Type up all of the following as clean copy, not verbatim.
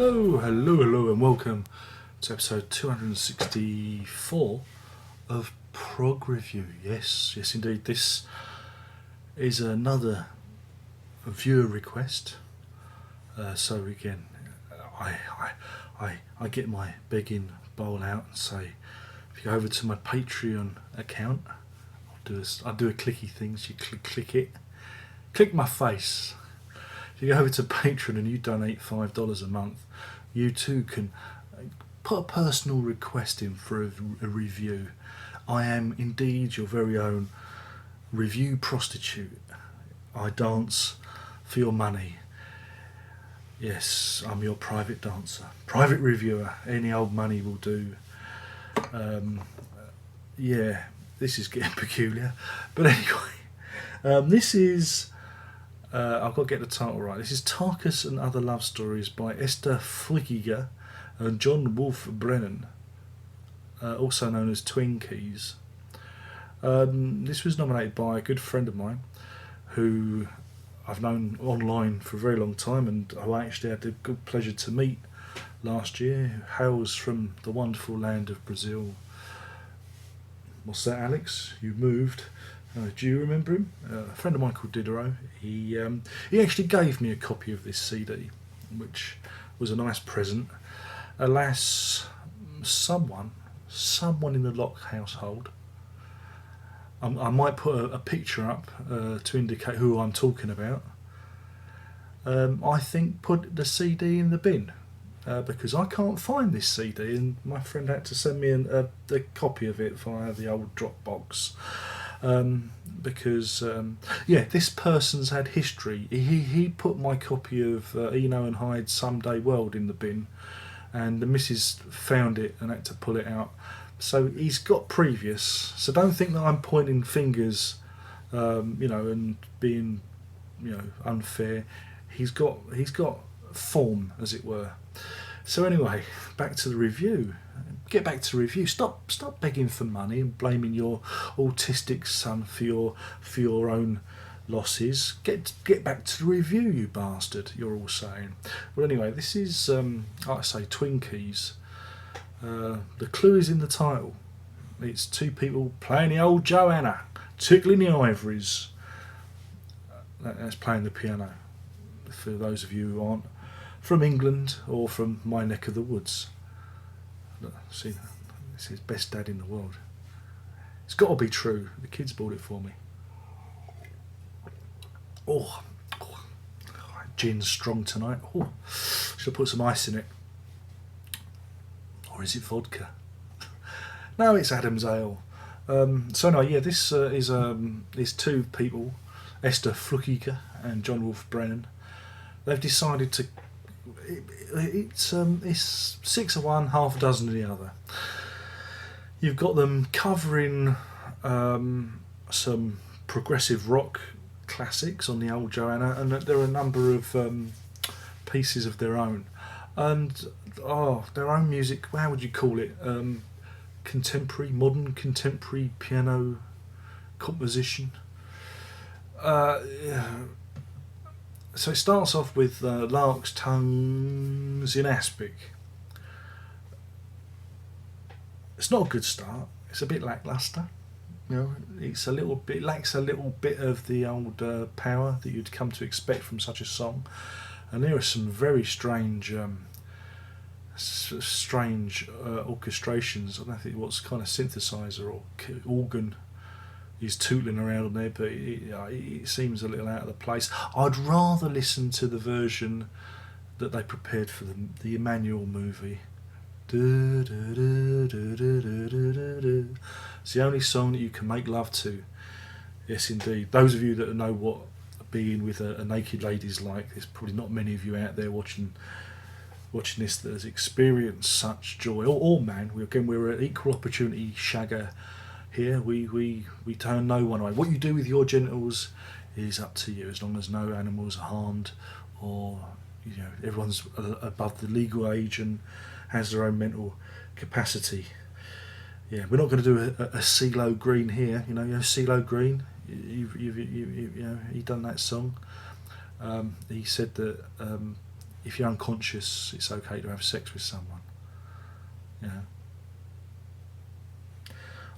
Hello, and welcome to episode 264 of Prog Review. Yes, indeed. This is another viewer request. So again, I get my begging bowl out and say, if you go over to my Patreon account, I'll do a clicky thing. So you click it, click my face. If you go over to Patreon and you donate $5 a month, you too can put a personal request in for a review. I am indeed your very own review prostitute. I dance for your money. Yes, I'm your private dancer, private reviewer. Any old money will do. Yeah, this is getting peculiar. But anyway, this is... I've got to get the title right. This is Tarkus and Other Love Stories by Esther Flickiger and John Wolfe Brennan, also known as TwinKeys. This was nominated by a good friend of mine who I've known online for a very long time and who I actually had the good pleasure to meet last year, who hails from the wonderful land of Brazil. What's that, Alex? You moved. Do you remember him? A friend of mine called Diderot. He actually gave me a copy of this CD, which was a nice present. Alas, someone in the Locke household, I might put a picture up to indicate who I'm talking about, I think put the CD in the bin, because I can't find this CD, and my friend had to send me a copy of it via the old Dropbox. Because this person's had history. He put my copy of Eno and Hyde's Someday World in the bin, and the missus found it and had to pull it out. So he's got previous. So don't think that I'm pointing fingers, and being, unfair. He's got form, as it were. So anyway, back to the review. Get back to review. Stop begging for money and blaming your autistic son for your own losses. Get back to the review, you bastard. You're all saying. Well, anyway, this is like I say, TwinKeys. The clue is in the title. It's two people playing the old Joanna, tickling the ivories. That's playing the piano. For those of you who aren't from England or from my neck of the woods. See, this is best dad in the world. It's got to be true. The kids bought it for me. Oh, gin's strong tonight. Oh, should I put some ice in it? Or is it vodka? No, it's Adam's ale. So no, yeah, this is two people, Esther Flickiger and John Wolfe Brennan. They've decided to. It's 6 of one, half a dozen of the other. You've got them covering some progressive rock classics on the old Joanna, and there are a number of pieces of their own, and their own music. How would you call it? Modern contemporary piano composition. So it starts off with Lark's Tongues in Aspic. It's not a good start. It's a bit lackluster. It's lacks a little bit of the old power that you'd come to expect from such a song. And there are some very strange orchestrations. I don't think what's kind of synthesizer or organ is tootling around on there, but it seems a little out of the place. I'd rather listen to the version that they prepared for the Emmanuel movie. It's the only song that you can make love to. Yes, indeed. Those of you that know what being with a naked lady is like, there's probably not many of you out there watching this that has experienced such joy. Or man, we're an equal opportunity shagger. Here we turn no one away. What you do with your genitals is up to you, as long as no animals are harmed, or everyone's above the legal age and has their own mental capacity. Yeah, we're not going to do a CeeLo Green here. CeeLo Green. He done that song. He said that if you're unconscious, it's okay to have sex with someone. You know.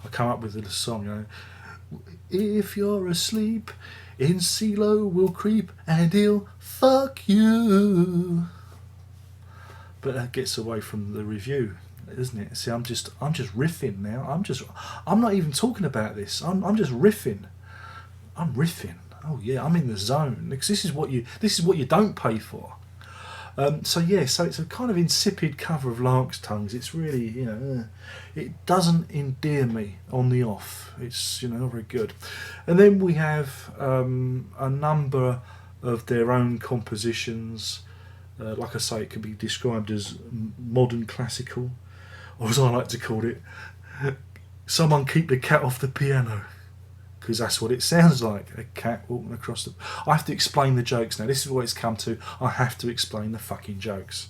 I come up with a song, you know. If you're asleep, in CeeLo will creep and he'll fuck you. But that gets away from the review, isn't it? See, I'm just riffing now. I'm not even talking about this. I'm just riffing. I'm riffing. Oh yeah, I'm in the zone. Because this is what you don't pay for. So it's a kind of insipid cover of Lark's Tongues. It's really, it doesn't endear me on the off. It's, not very good. And then we have a number of their own compositions. Like I say, it can be described as modern classical, or as I like to call it, someone keep the cat off the piano. Because that's what it sounds like, a cat walking across the... I have to explain the jokes now. This is what it's come to. I have to explain the fucking jokes.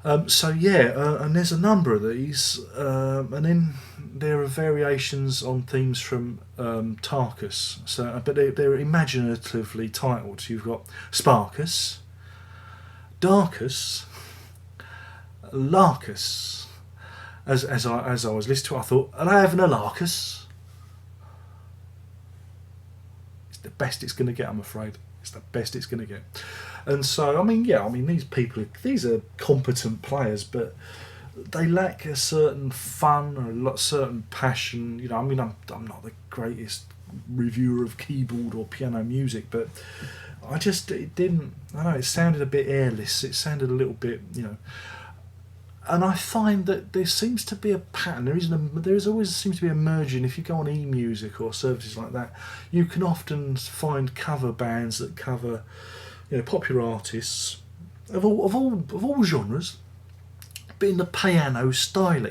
And there's a number of these. And then there are variations on themes from Tarkus. But they're imaginatively titled. So you've got Sparkus, Darkus, Larkus. As I was listening to it, I thought, are they having a Larkus? The best it's going to get, I'm afraid. It's the best it's going to get. And so, these are competent players, but they lack a certain fun or a certain passion. I'm not the greatest reviewer of keyboard or piano music, but it sounded a bit airless. It sounded a little bit, And I find that there seems to be a pattern. There always seems to be a merging. If you go on eMusic or services like that, you can often find cover bands that cover, popular artists of all genres, but in the piano style.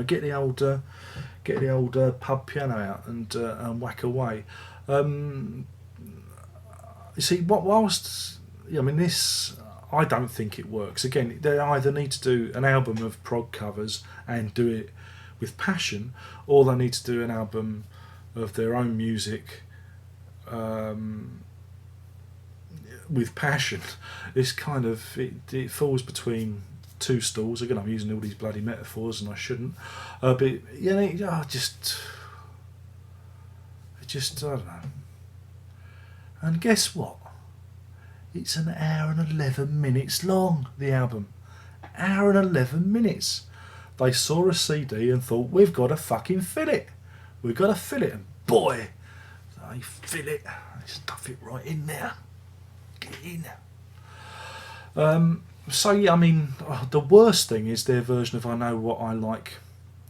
Get the old pub piano out and whack away. You see, this. I don't think it works. Again, they either need to do an album of prog covers and do it with passion, or they need to do an album of their own music with passion. It's kind of it falls between two stools. Again, I'm using all these bloody metaphors, and I shouldn't. But I don't know. And guess what? It's an hour and 11 minutes long, the album. Hour and 11 minutes. They saw a CD and thought, we've got to fucking fill it. We've got to fill it. And boy, they fill it. They stuff it right in there. Get in. The worst thing is their version of I Know What I Like,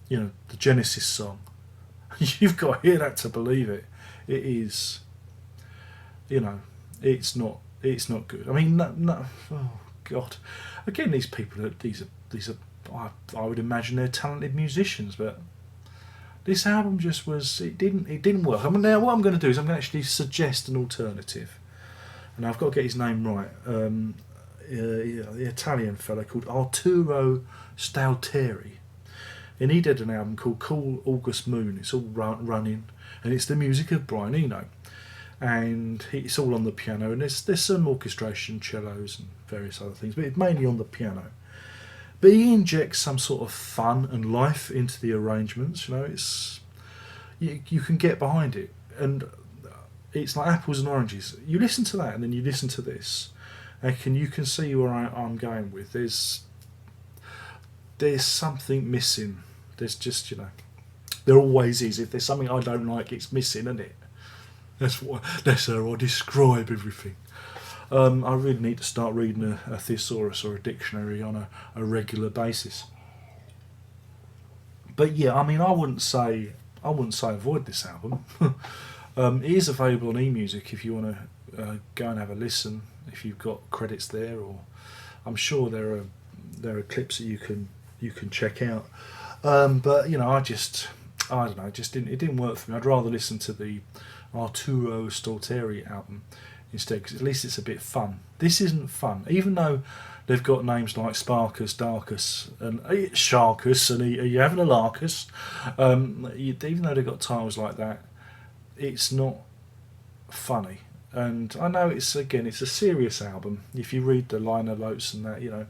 the Genesis song. You've got to hear that to believe it. It is, it's not good. No. Oh God! Again, these people these are. I would imagine they're talented musicians, but this album just was. It didn't work. Now what I'm going to do is I'm going to actually suggest an alternative, and I've got to get his name right. The Italian fella called Arturo Stalteri, and he did an album called Cool August Moon. It's all running, and it's the music of Brian Eno. And it's all on the piano, and there's some orchestration, cellos and various other things, but it's mainly on the piano. But he injects some sort of fun and life into the arrangements. It's you can get behind it, and it's like apples and oranges. You listen to that, and then you listen to this, and you can see where I'm going with. There's something missing. There's just there always is. If there's something I don't like, it's missing, isn't it? That's how I describe everything. I really need to start reading a thesaurus or a dictionary on a regular basis. But yeah, I wouldn't say avoid this album. It is available on eMusic if you want to go and have a listen. If you've got credits there, or I'm sure there are clips that you can check out. But I don't know. It didn't work for me. I'd rather listen to the Arturo Stalteri album instead, because at least it's a bit fun. This isn't fun, even though they've got names like Sparkus, Darkus, and Sharkus, and are you having a Larkus? Even though they've got titles like that, it's not funny. And I know it's a serious album. If you read the liner notes and that, it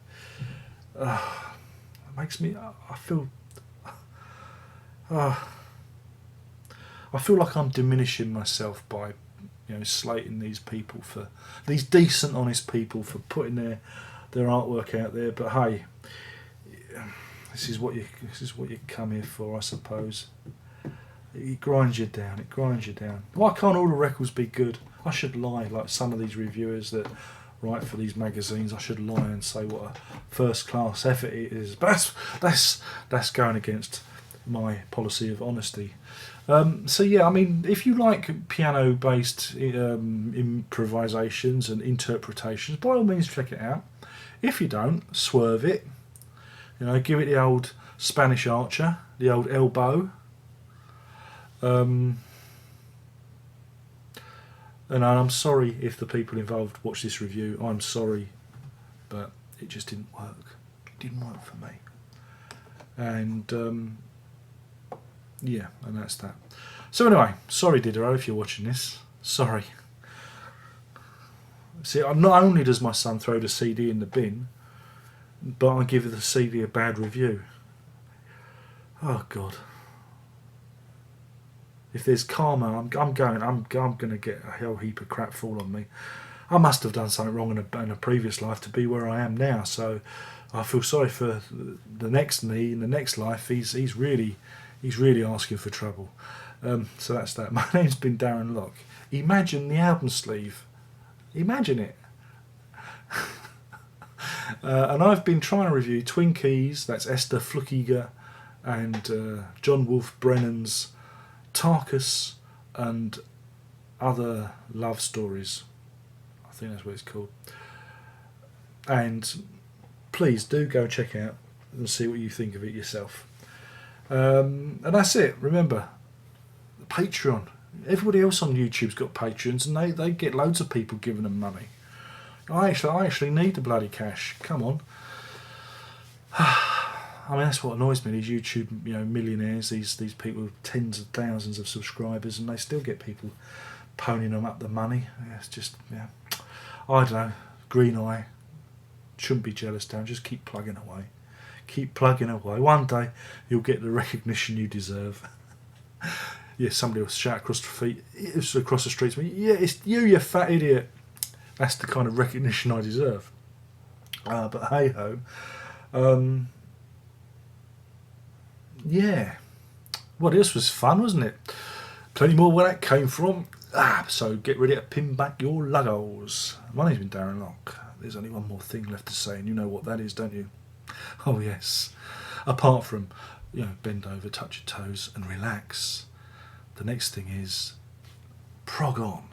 makes me. Uh, I feel like I'm diminishing myself by, slating these people for these decent, honest people for putting their artwork out there. But hey, this is what you come here for, I suppose. It grinds you down. It grinds you down. Why can't all the records be good? I should lie like some of these reviewers that write for these magazines. I should lie and say what a first-class effort it is. But that's going against my policy of honesty. So yeah, I mean, if you like piano-based improvisations and interpretations, by all means check it out. If you don't, swerve it. Give it the old Spanish Archer, the old elbow. And I'm sorry if the people involved watch this review. I'm sorry, but it just didn't work. It didn't work for me. And yeah, and that's that. So anyway, sorry Diderot if you're watching this. Sorry. See, not only does my son throw the CD in the bin, but I give the CD a bad review. Oh God. If there's karma, I'm going to get a hell heap of crap fall on me. I must have done something wrong in a previous life to be where I am now. So I feel sorry for the next me in the next life. He's really asking for trouble. So that's that. My name's been Darren Locke. Imagine the album sleeve. Imagine it. And I've been trying to review TwinKeys. That's Esther Flukiger and John Wolfe Brennan's Tarkus and Other Love Stories. I think that's what it's called. And please do go check out and see what you think of it yourself. And that's it. Remember, Patreon. Everybody else on YouTube's got Patreons, and they get loads of people giving them money. I actually need the bloody cash. Come on. I mean, that's what annoys me. These YouTube, millionaires. These people with tens of thousands of subscribers, and they still get people ponying them up the money. Yeah, it's just, I don't know. Green eye. Shouldn't be jealous, Dan. Just keep plugging away. Keep plugging away. One day you'll get the recognition you deserve. Yeah, somebody will shout across the street to me. Yeah, it's you fat idiot. That's the kind of recognition I deserve. But hey ho. Yeah. Well, this was fun, wasn't it? Plenty more where that came from. So get ready to pin back your luggos. My name's been Darren Locke. There's only one more thing left to say, and you know what that is, don't you? Oh yes. Apart from, bend over, touch your toes, and relax. The next thing is prog on.